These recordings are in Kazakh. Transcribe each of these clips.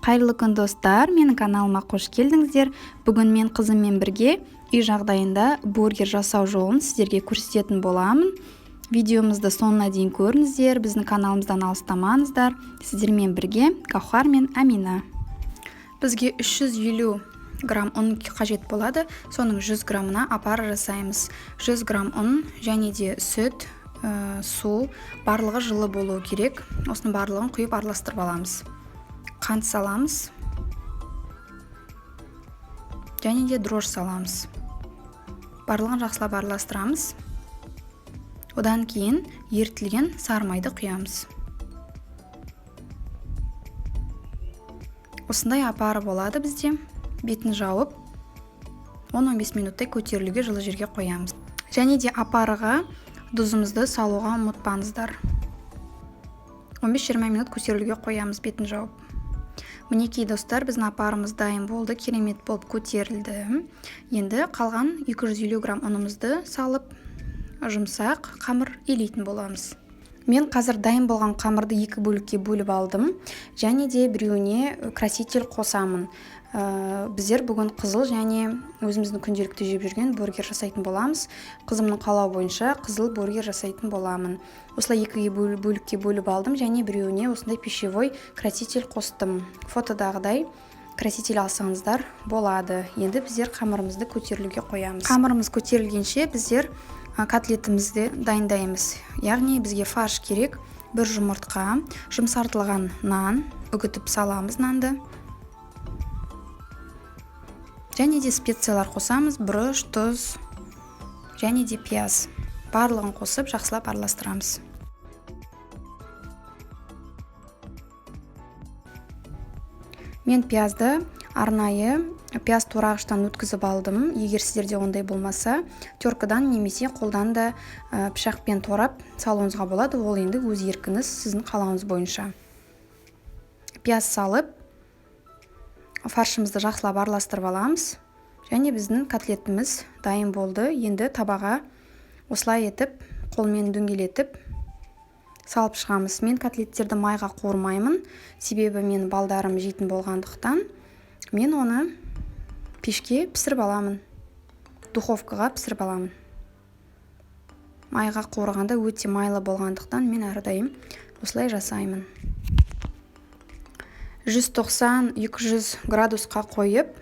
Қайырлы күн достар, менің каналыма қош келдіңіздер. Бүгін мен қызыммен бірге үй жағдайында бургер жасау жолын сіздерге көрсететін боламын. Видеомызды соңына дейін көріңіздер, біздің каналымыздан алыстамаңыздар. Сіздермен бірге Гаухар мен Амина. Бізге 350 грамм ұн қажет болады. Соның 100 граммына опара жасаймыз. 100 грамм ұн және де сүт, су, барлығы жылы болуы керек. Осының барлығын құйып араластырып аламыз. Қант саламыз және де дрожь саламыз. Барлығын жақсылап араластырамыз. Одан кейін ерітілген сары майды құямыз. Осындай опара болады бізде. Бетін жауып 10-15 минуттай көтерілуге жылы жерге қоямыз. Және де опараға тұзымызды салуға ұмытпаңыздар. 15-20 минут көтерілуге қоямыз бетін жауып. Мінекей достар, біздің опарымыз дайын болды, керемет болып көтерілді. Енді қалған 250 грамм ұнымызды салып, жұмсақ қамыр илейтін боламыз. Мен қазір дайын болған қамырды 2 бөлікке бөліп алдым, және де біреуіне краситель қосамын. Біздер бүгін қызыл және өзіміздің күнделікті жеп жүрген бургер жасайтын боламыз. Қызымның қалауы бойынша қызыл бургер жасайтын боламын. Осылай 2 бөлікке бөліп алдым және біреуіне осындай пищевой краситель қостым. Фотодағыдай краситель алсаңыздар болады. Енді біздер қамырымызды көтерілуге қоямыз. Қамырымыз көтерілгенше біздер котлетімізді дайындаймыз. Яғни бізге фарш керек. 1 жұмыртқа, жұмсартылған нан, үгітіп саламыз нанды. Және де специялар қосамыз, бұрыш, тұз және де пияз. Барлығын қосып жақсылап араластырамыз. Мен пиязды арнайы пияз турағыштан өткізіп алдым. Егер сіздерде ондай болмаса, теркадан немесе қолдан да пышақпен торап салуыңызға болады. Ол енді өз еркіңіз, сіздің қалауыңыз бойынша. Пияз салып, фаршымызды жақсылап араластырып аламыз. Және біздің котлетіміз дайын болды. Енді табаға осылай етіп, қолмен дөңгелетіп салып шығамыз. Мен котлеттерді майға қуырмаймын. Себебі мен балдарым жейтін болғандықтан, мен оны пешке пісіріп аламын. Духовкаға пісіріп аламын. Майға қуырғанда өте майлы болғандықтан мен әрдайым осылай жасаймын. 190-200 градусқа қойып,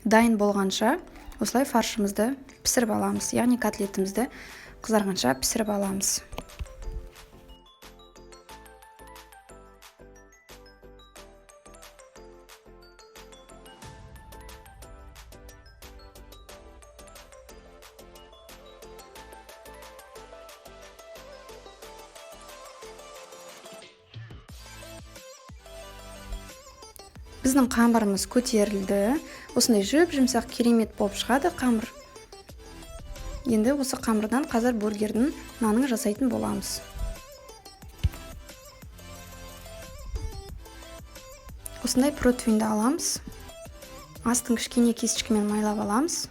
дайын болғанша осылай фаршымызды пісіріп аламыз. Яғни котлетімізді қызарғанша пісіріп аламыз. Біздің қамырымыз көтерілді. Осындай жұмсақ керемет болып шығады қамыр. Енді осы қамырдан қазір бургердің нанын жасайтын боламыз. Осындай протеинді аламыз. Астын кішкене кесішкімен майлап аламыз.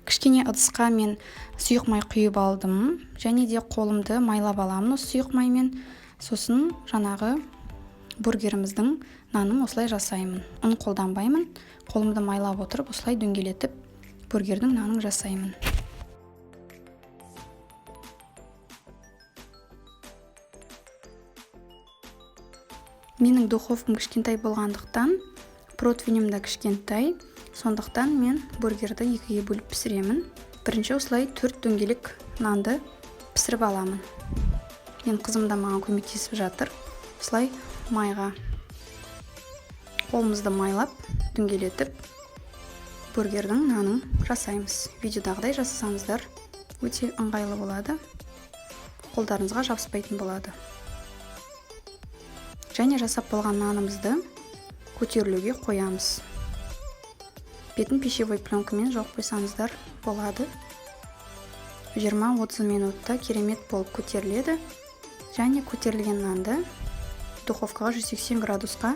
Кішкене ыдысқа мен сұйық май құйып алдым. Және де қолымды майлап аламын осы сұйық маймен. Сосын жаңағы бургеріміздің нанын осылай жасаймын. Ұн қолданбаймын. Қолымды майлап отырып, осылай дөңгелетіп, бургердің нанын жасаймын. Менің духовкам кішкентай болғандықтан, противнем да кішкентай. Сондықтан мен бургерді 2-ге бөліп пісіремін. Бірінші осылай 4 дөңгелек нанды пісіріп аламын. Мен қызым да маған көмектесіп жатыр. Осылай майға қолымызды майлап, дөңгелетіп, бургердің нанын жасаймыз. Видеодағыдай жасасаңыздар, өте ыңғайлы болады. Қолдарыңызға жабыспайтын болады. Және жасап болған нанымызды көтерілуге қоямыз. Бетін пищевой пленкамен жауып қойсаңыздар болады. 20-30 минутта керемет болып көтеріледі. Және көтерілген нанды духовкаға 180 градусқа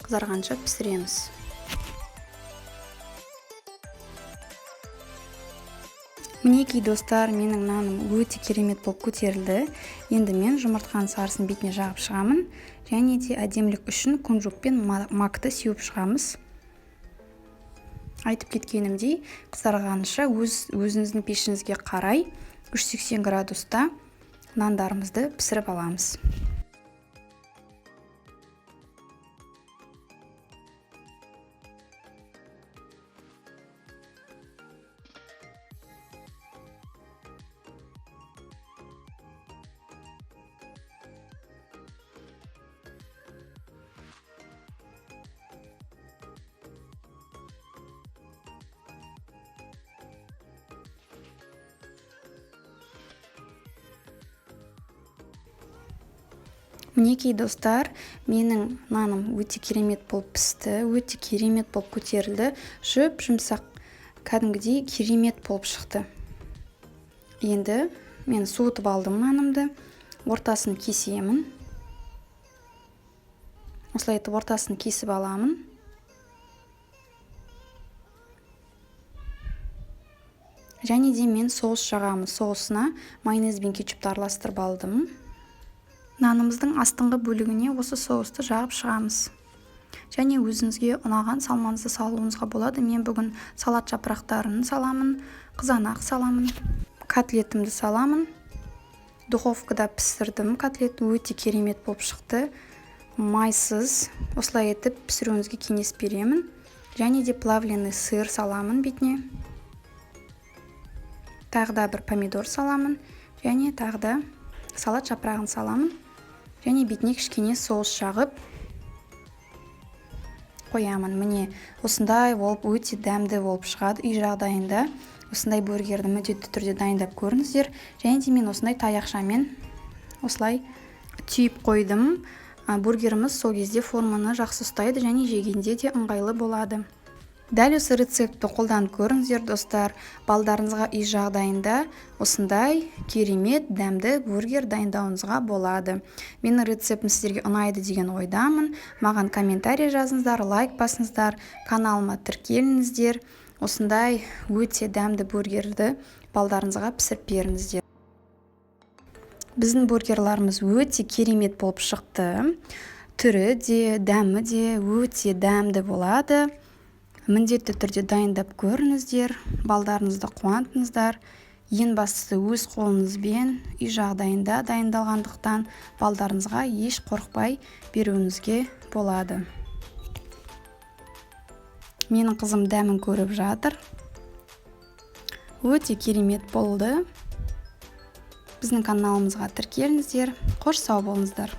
қызарғанша пісіреміз. Мінекей достар, менің наным өте керемет болып көтерілді. Енді мен жұмыртқаның сарысын бетіне жағып шығамын. Және де әдемілік үшін кунжутпен макты сеуіп шығамыз. Айтып кеткенімдей, қызарғанша өзіңіздің пешіңізге қарай 380 градуста нандарымызды пісіріп аламыз. Мінекей достар, менің наным өте керемет болып пісті, өте керемет болып көтерілді. Жұмсақ, кәдімгідей керемет болып шықты. Енді мен суытып алдым нанымды, ортасын кесемін. Осылай етіп ортасын кесіп аламын. Және де мен соус жағамын. Соусына майонез бен кетчупты араластырып алдым. Нанымыздың астыңғы бөлігіне осы соусты жағып шығамыз. Және өзіңізге ұнаған салмаңызды салуыңызға болады. Мен бүгін салат жапырақтарын саламын, қызанақ саламын, котлетімді саламын. Духовкада пісірдім. Котлет өте керемет болып шықты. Майсыз, осылай етіп пісіруіңізге кеңес беремін. Және де плавленый сыр саламын бетіне. Тағы да бір помидор саламын. Және тағы да салат жапырағын саламын. Және бетіне кішкене соус жағып қоямын. Міне осындай болып өте дәмді болып шығады. Үй жағдайында осындай бургерді міндетті түрде дайындап көріңіздер. Және де мен осындай таяқшамен осылай түйіп қойдым. Бургеріміз сол кезде форманы жақсы ұстайды және жегенде де ыңғайлы болады. Дәл осы рецептті қолданып көріңіздер достар. Балдарыңызға үй жағдайында осындай керемет дәмді бургер дайындауыңызға болады. Менің рецептім сіздерге ұнайды деген ойдамын. Маған комментарий жазыңыздар, лайк басыңыздар, каналыма тіркеліңіздер. Осындай өте дәмді бургерді балдарыңызға пісіріп беріңіздер. Біздің бургерларымыз өте керемет болып шықты. Түрі де, дәмі де өте дәмді болады. Міндетті түрде дайындап көріңіздер, балдарыңызды қуантыңыздар. Ең бастысы өз қолыңызбен үй жағдайында дайындалғандықтан балдарыңызға еш қорықпай беруіңізге болады. Менің қызым дәмін көріп жатыр. Өте керемет болды. Біздің каналымызға тіркеліңіздер. Қош сау болыңыздар.